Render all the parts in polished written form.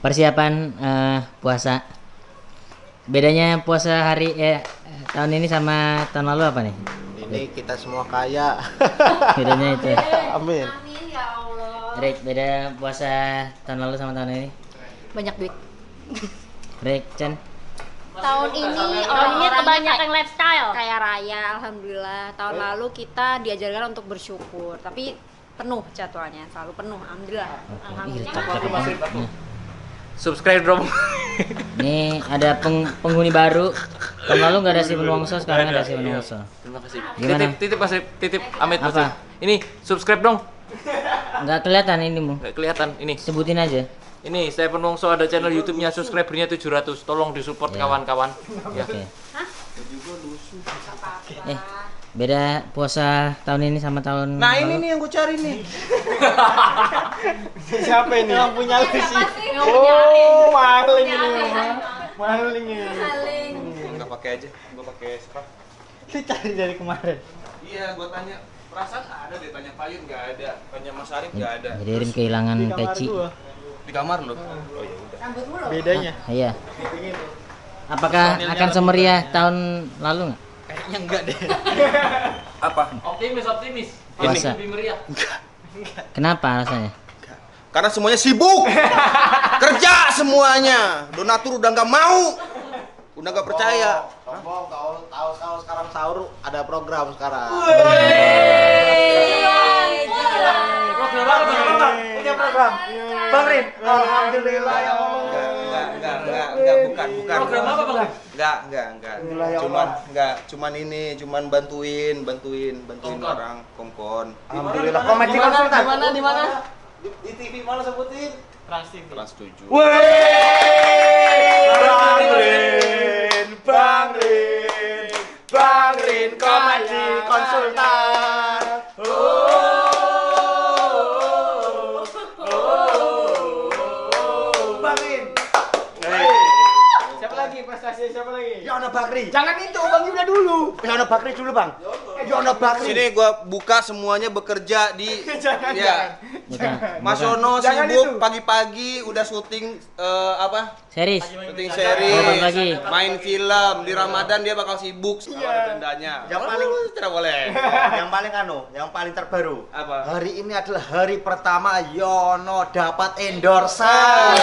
persiapan puasa. Bedanya puasa tahun ini sama tahun lalu apa nih? Ini kita semua kaya. Bedanya itu. Amin. Amin ya Allah. Rek, beda puasa tahun lalu sama tahun ini? Banyak duit. Rek, Chan. Tahun ini kebanyakan lifestyle. kaya raya, alhamdulillah. Tahun lalu kita diajarkan untuk bersyukur, tapi penuh jadwalnya, selalu penuh, alhamdulillah. Alhamdulillah. Subscribe dong. Ini ada penghuni baru. Tahun lalu nggak ada Simon Wongso, sekarang ada Simon Wongso. Terima kasih. Gimana? Titip Mas Rip, titip Amit Mas Apa? Rip. Ini subscribe dong. Nggak kelihatan ini mu. Nggak kelihatan ini. Sebutin aja. Ini Stephen Wongso ada channel YouTube-nya, subscribernya 700. Tolong disupport Ya. kawan-kawan. Ya. Oke. Beda puasa tahun ini sama tahun Nah lalu. ini nih yang gue cari nih. Siapa ini? Yang punya sih. Oh, maling ini. Maling ini. Enggak pakai aja. Gua pakai strap. Lu cari dari kemarin. Iya, gua tanya. Perasaan ada deh, tanya Payun enggak ada. Tanya Mas Arif enggak ada. Jadi Rin kehilangan Di kamar peci. gua. Di kamar loh. Oh ya udah. Bedanya. Iya. Apakah akan semeriah tahun lalu nggak? Kayaknya enggak deh. Apa? Optimis. Puasa. Lebih meriah. Kenapa alasannya? Karena semuanya sibuk. Kerja semuanya. Donatur udah nggak mau. Udah nggak percaya. Sombong, tahu sekarang sahur ada program sekarang. Program apa, Bang? Punya program. Bang Rin, alhamdulillah ya Allah. Enggak, bukan. Program apa, Bang? Enggak. Cuman bantuin orang Komkon. Alhamdulillah. Komedi konsultan. Di mana? Di TV mana sebutin? Trans 7. Bang Rin komedi konsultan. Bang Rin. Siapa lagi prestasi siapa lagi? Yono Bakri. Jangan itu, Bang Yuda dulu. Yono Bakri dulu, Bang. Yono Bakri. Sini gua buka semuanya bekerja di Jangan, ya. Bukan. Mas Yono Jangan sibuk itu. pagi-pagi udah syuting apa? Series. Syuting Oh, series, pagi. main film di Ramadan dia bakal sibuk kalau ada dendanya. Yang paling- tidak boleh. yang paling terbaru. Apa? Hari ini adalah hari pertama Yono dapat endorsan.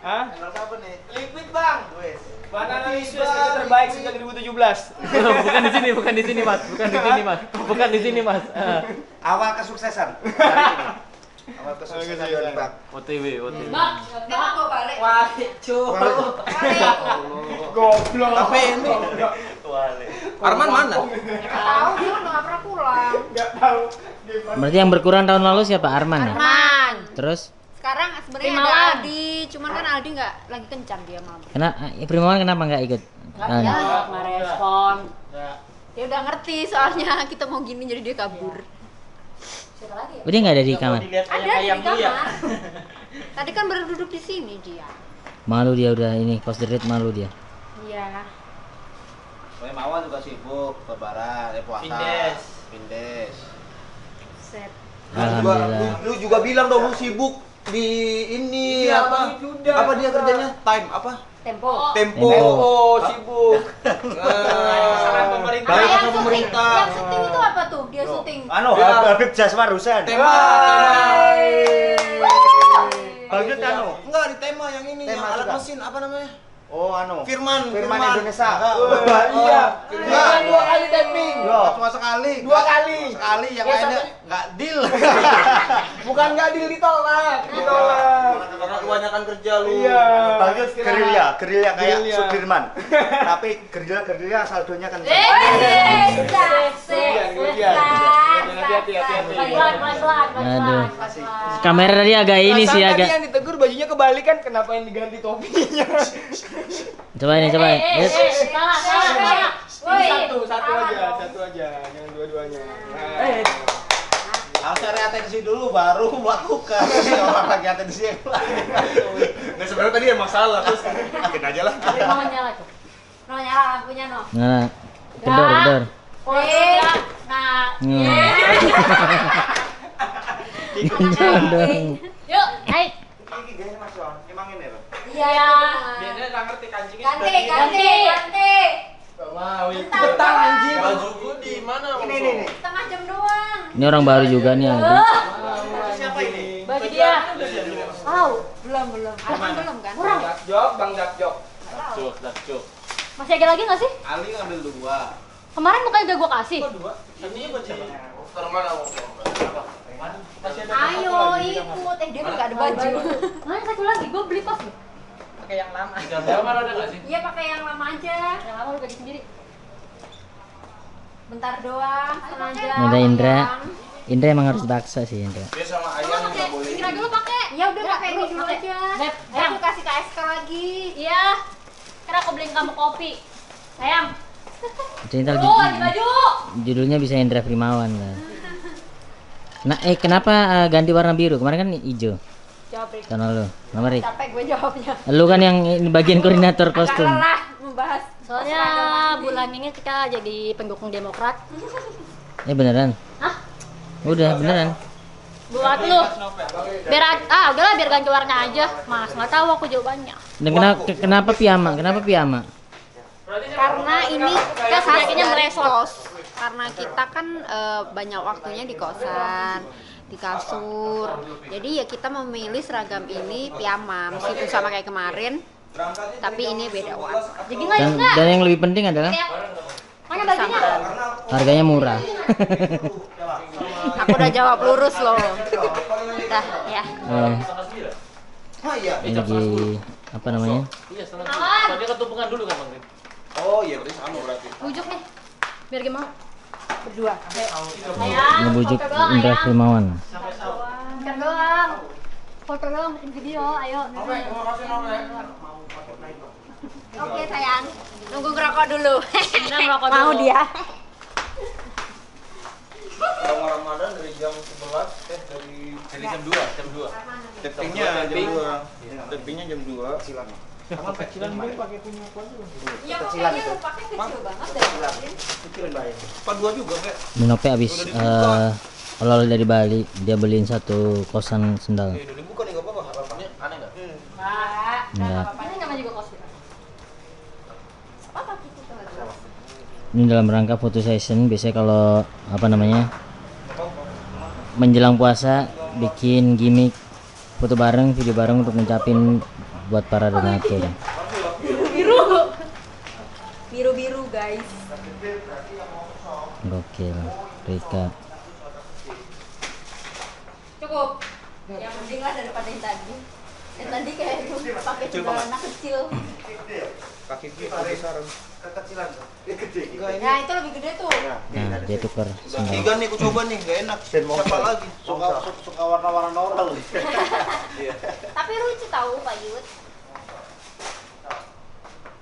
Hah? Endorse apa nih? Liquid, Bang. Wes. Banana Swiss kita terbaik sejak 2017. Bukan di sini, Mas. Bukan di sini, Mas. Awal kesuksesan hari ini. Awal kesuksesan Yoni Bang. OTW. Tengok kok balik. Wah, cu. Goblok. Tapi ini Arman mana? Tahu dia nggak pernah pulang. Enggak tahu. Berarti yang berkurang tahun lalu siapa? Arman ya? Man. Terus Sekarang sebenarnya ada Primawan. Aldi, cuman kan Aldi nggak lagi kencan dia malam. Primawan kenapa nggak ikut? Ya, nggak respon. Dia udah ngerti soalnya kita mau gini jadi dia kabur. Siapa lagi ya? Oh, dia nggak ada di kamar. Ada di kamar. Tadi kan baru duduk di sini dia. Malu dia udah ini post delete malu dia. Iya. Soalnya Mawar juga sibuk lebaran, puasa. Pindes. Set. Alhamdulillah. Lu juga bilang dong lu sibuk di ini apa? Apa dia kerjanya? Time apa? Tempo. Tempo. Oh, sibuk. Saran pemerintah. Apa Baik yang sama syuting? pemerintah. Yang syuting itu apa tuh? Dia syuting. Habib Jaswarusan. Tema. Bagus Enggak di tema yang ini, Tema yang alat juga. mesin apa namanya? Oh, Firman Indonesia. Iya. Firman. Dua kali tapping. Cuma sekali. Dua kali. Sekali yang Ya, lainnya satu- enggak deal. Bukan nggak ditolak. Ditolak. Karena kebanyakan kerja lu. Iya. Bagus gerilya kayak Gerilya. Sudirman. Tapi gerilya saldonya kan. Hati-hati. Aduh. Kamera tadi agak ini sih Perasaan agak. tadi yang ditegur bajunya kebalik kan, kenapa yang diganti topinya? Coba ini coba. Salah. Woi. Satu aja, jangan dua-duanya. Nah. Harus cari atensi dulu baru melakukan. Orang lagi atensi yang lain. Nggak sebenarnya tadi emang salah terus akhir aja lah. Mau nyala tuh. No nyala lampunya no. Nah, kendor. Nah. Hmm. Jangan dong. Yuk, naik. Iki gayane Mas Yon. Emang ini lho. Iya. Dia nggak ngerti kancingnya. Ganti. Mau Bentar, betah anjing. Bajuku di mana? Ini. Setengah jam doang. Ini orang baru juga nih Aldi. Siapa ini? Bagi dia. Tahu. Belum. Arman belum kan? Kurang. Dakjok, Bang Dakjok. Dakjok. Masih ada lagi nggak sih? Ali ngambil 2. Kemarin bukannya udah gua kasih. Ini baju. Taruh mana? Ayo ikut. Dia nggak ada baju. Mana satu lagi? Gua beli pas loh. Pakai yang lama. Gambar ada nggak sih? Iya pakai yang lama aja. Yang lama lu ganti sendiri. Bentar doang. Setengah jam. Ada Indra. Doang. Indra emang harus baksa sih Indra. Dia sama Lu ayam pakai nggak boleh. Indra dulu pakai. Ya udah pakai ini dulu Pakai. aja. Beb, Aku sayang. kasih KSK lagi. Iya. Karena aku beliin kamu kopi. Sayang. Cerita Tuh, di baju. judulnya bisa Indra Primawan lah. Nah, kenapa ganti warna biru? Kemarin kan hijau. Jawab Rick. Tahun lalu. Nama Rik. Capek gue jawabnya. Lu kan yang ini bagian koordinator Agak kostum. lelah membahas. Soalnya bulan ini kita jadi pendukung Demokrat. Beneran? Hah? Udah beneran. Buat lu. Udahlah biar ganti warna aja. Mas, nggak tahu aku jawabannya. Dan kenapa piyama? Kenapa piyama? Karena ini kita Penyakitnya dari meresot. kos. Karena kita kan banyak waktunya di kosan, di kasur. Jadi ya kita memilih seragam ini piyama meskipun sama kayak kemarin, tapi ini beda warna. Jadi nggak Dan, juga. dan yang lebih penting adalah Mana bajunya? harganya murah. Aku udah jawab lurus loh. Dah ya. Ini lagi apa namanya? Iya, setengah. Awan. Tadi ketumpungan dulu kan, Bang. Oh iya berarti sama berarti. Bujuk nih. Biar gimana? Berdua. Sayang. Ngebujuk foto doang, Indra ayang. Primawan. Bukan doang. Foto doang bikin video, ayo. Oke sayang. Nunggu ngerokok dulu. Indra ngerokok Mau dulu. dia. Selama Ramadan dari jam 11 Dari jam 2. Tappingnya jam 2. Tappingnya jam 2. Kecilan gue pakai punya aku aja. Iya makanya lu pakai kecil banget dari Apa 2 juga, Kak? Minope abis oleh dari Bali, dia beliin satu kosan sendal. Udah dibuka nih enggak apa-apa. Ini aneh nggak? Enggak. Ini namanya juga kos. Ini dalam rangka foto session. Biasanya kalau apa namanya menjelang puasa bikin gimmick foto bareng, video bareng untuk ngucapin buat para donatur. biru guys. Gokil, Rika. Cukup. Yang penting lah daripada yang tadi. Yang tadi kayak itu pakai sendal anak kecil. Kaki besar. Kekecilan. Ini gede. Nah itu lebih gede tuh. Nah, dia tukar sendal. Tiga nih aku coba nih, enggak enak. Siapa lagi? Suka warna-warna normal. Tapi lucu tahu Pak Yud.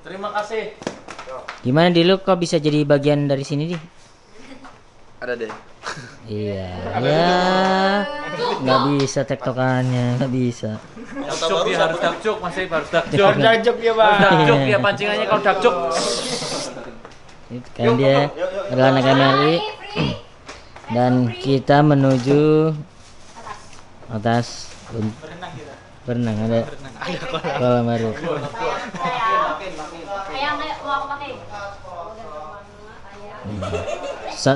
Terima kasih. Gimana di lu kok bisa jadi bagian dari sini di? Ada deh. Iya, ya nggak bisa tektokannya, nggak bisa. Dakjok dia harus dakjok, Mas Ibu harus dakjok. Jor Dakjok ya, Bang. Dakjok ya pancingannya kalau dakjok. Kan dia adalah anak MLI dan kita menuju atas berenang ada kolam baru. Ayang, ayo mau aku pakai.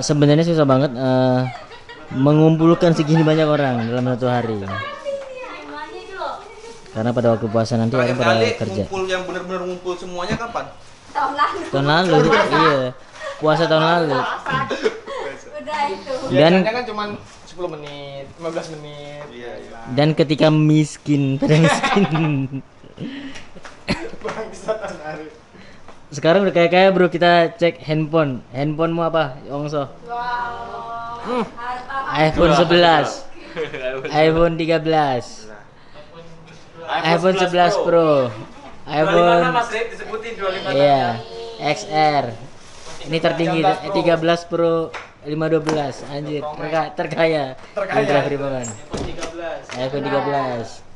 Sebenarnya susah banget mengumpulkan segini banyak orang dalam satu hari. Karena pada waktu puasa nanti orang pada kerja. Ngumpul yang benar-benar ngumpul semuanya kapan? Tahun lalu. Tahun lalu, iya. Puasa tahun lalu. Udah itu. Dan Biasanya kan cuma 10 menit, 15 menit. Iya. dan ketika miskin, pada miskin. Bangsat hari. Sekarang udah kayak bro, kita cek handphonemu apa Ongso? Wow. iPhone 11, iPhone 13, iPhone 11 Pro, 25 iPhone Mas Rip disebutin 25. iya XR. Ini tertinggi 13 Pro 512, anjir terkaya. Indra Primawan. iPhone 13,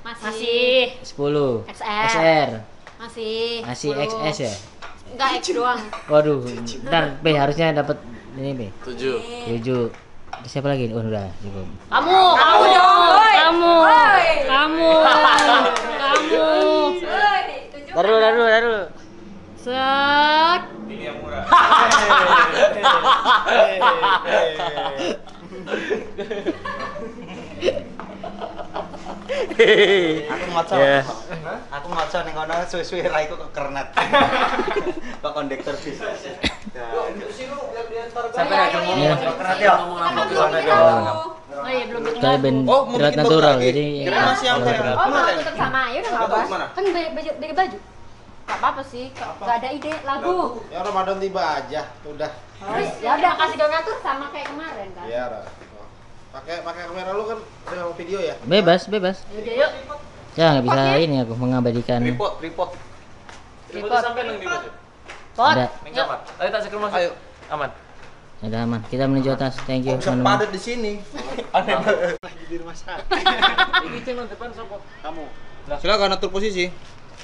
Masih 10, XR. XR, Masih. masih 10. XS ya. Enggak X doang. Waduh, ntar B harusnya dapat ini B 7. 7. Siapa lagi? Oh, udah cukup. Kamu dong, kamu. Taruh. Set. Ini yang murah. Aku ngoco. Ya. Aku ngoco ning kono suwe-suwe ra iku kok kernet. Kok kondektor bis. Sampai ada ngomong kernet ya. Oh iya belum bikin Kita lagu. band Oh, mau berat bikin baru natural lagi? jadi Kira masih yang kayak Oh, mau tetap sama ya udah nggak apa. Kemana? Kan beli baju. Nggak apa-apa sih, nggak ada ide lagu. Ya Ramadan tiba aja, udah. Oh, ya udah kasih donatur sama kayak kemarin kan. Iya, Ra. Pakai kamera lu kan udah video ya? bebas. Yaudah yuk. Ya nggak bisa ini aku mengabadikan. Tripod. Tripod sampai nang di mana? Pot. Ada. Ning kamar. Ayo tak sekir masuk. Ayo. Aman. Ada aman. Kita menuju atas. Thank you Kok bisa teman-teman. padat di sini? Di rumah sakit. Iki channel depan sopo? Kamu. Silakan atur posisi.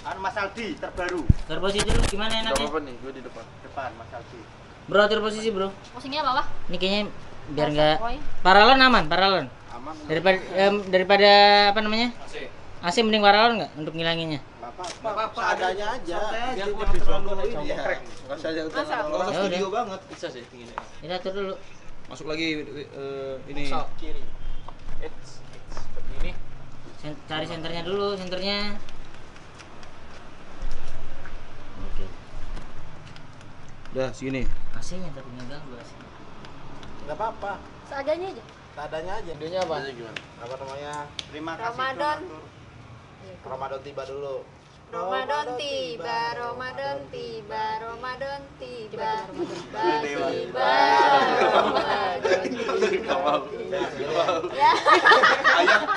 Anu Mas Aldi terbaru. Terposisi dulu gimana enaknya? nih? Gue di depan. Depan Mas Aldi. Bro, terposisi bro. Posisinya apa? Ini kayaknya biar nggak paralon aman, paralon. Aman. Daripada apa namanya? AC. AC mending paralon nggak untuk ngilanginnya? Apa adanya aja. Biar Dia lebih terlalu bagus. ini ya. Enggak usah Masa? enggak usah Ya studio udah. banget. Bisa sih tingginya. Kita atur dulu. Masuk lagi ini. Kiri. Seperti ini. Cari senternya dulu, senternya. Oke. Udah sini. AC-nya tapi nggak ganggu AC. Enggak apa-apa. Seadanya aja. Adanya aja. Videonya apa? Apa namanya? Terima kasih. Ramadan. donatur. Ramadan tiba dulu. Ramadan tiba, Ramadan tiba, Ramadan tiba, tiba, tiba, Ramadan tiba. Ya,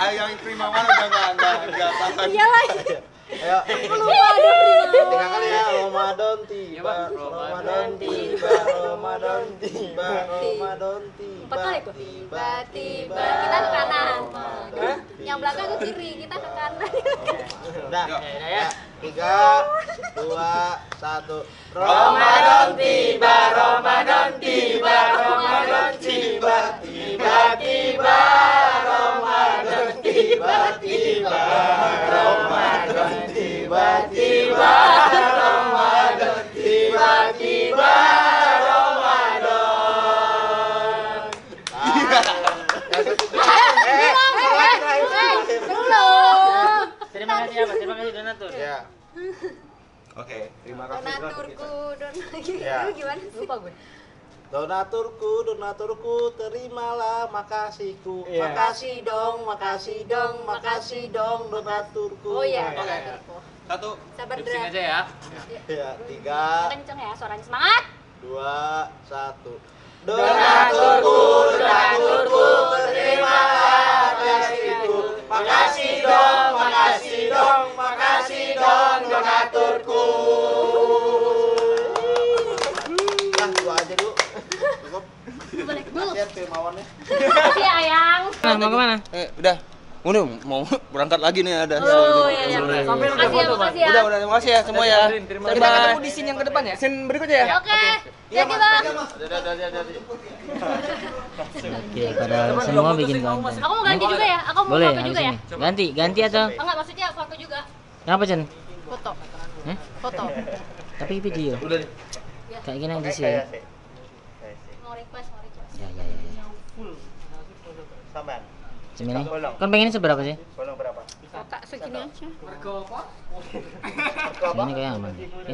Ayang terima mana udah enggak tahan. iya lagi. Ayo. Lupa ada prima. 3 kali ya. Ramadan tiba. Ramadan tiba. Ramadan tiba. Ramadan tiba. 4 kali tuh. Tiba-tiba kita ke kanan. Yang belakang ke kiri, kita ke kanan. Udah. ya. 3, 2, 1. Ramadan tiba, Ramadan tiba, Ramadan tiba, tiba-tiba, Ramadan tiba-tiba, Ramadan tiba-tiba, Ramadan tiba-tiba, Belum. Terima kasih apa? Terima kasih donatur. Ya. Oke, terima kasih. Donaturku, Ya. Lu gimana sih? Lupa gue. Donaturku, donaturku, terimalah makasihku. Iya. Makasih dong, makasih dong, makasih dong, donaturku. Oh iya, Nah, donaturku. Satu. Sabar Lip sync Dra. aja ya. Ya, 3, Kenceng ya suaranya, semangat. 2, 1. Donaturku, donaturku, terimalah makasihku. Makasih dong, makasih dong, makasih dong, donaturku. Nah, gua aja dulu. Cukup. Balik dulu. Kasihan firmawannya. Makasih ya, Ayang. Nah, mau kemana? Udah. Mau berangkat lagi nih ada. Oh iya iya. Sampai Makasih ya, makasih ya. Udah, terima kasih ya semua ya. Terima Kita ketemu di scene yang ke depan ya. Scene berikutnya ya. Oke. Jadi Bang. Oke, pada semua bikin konten. Aku mau ganti juga ya. Aku mau Boleh, foto habis juga ya. ini. Ganti atau? Enggak, maksudnya foto juga. Kenapa, Chen? Foto. Hah? Foto. Tapi video. Udah. Kayak gini aja sih ya. Mau request. Ya. Sampean. Cemini. Kan pengennya seberapa sih? Bolong berapa? Kotak segini aja. Ini kayak aman. Oke.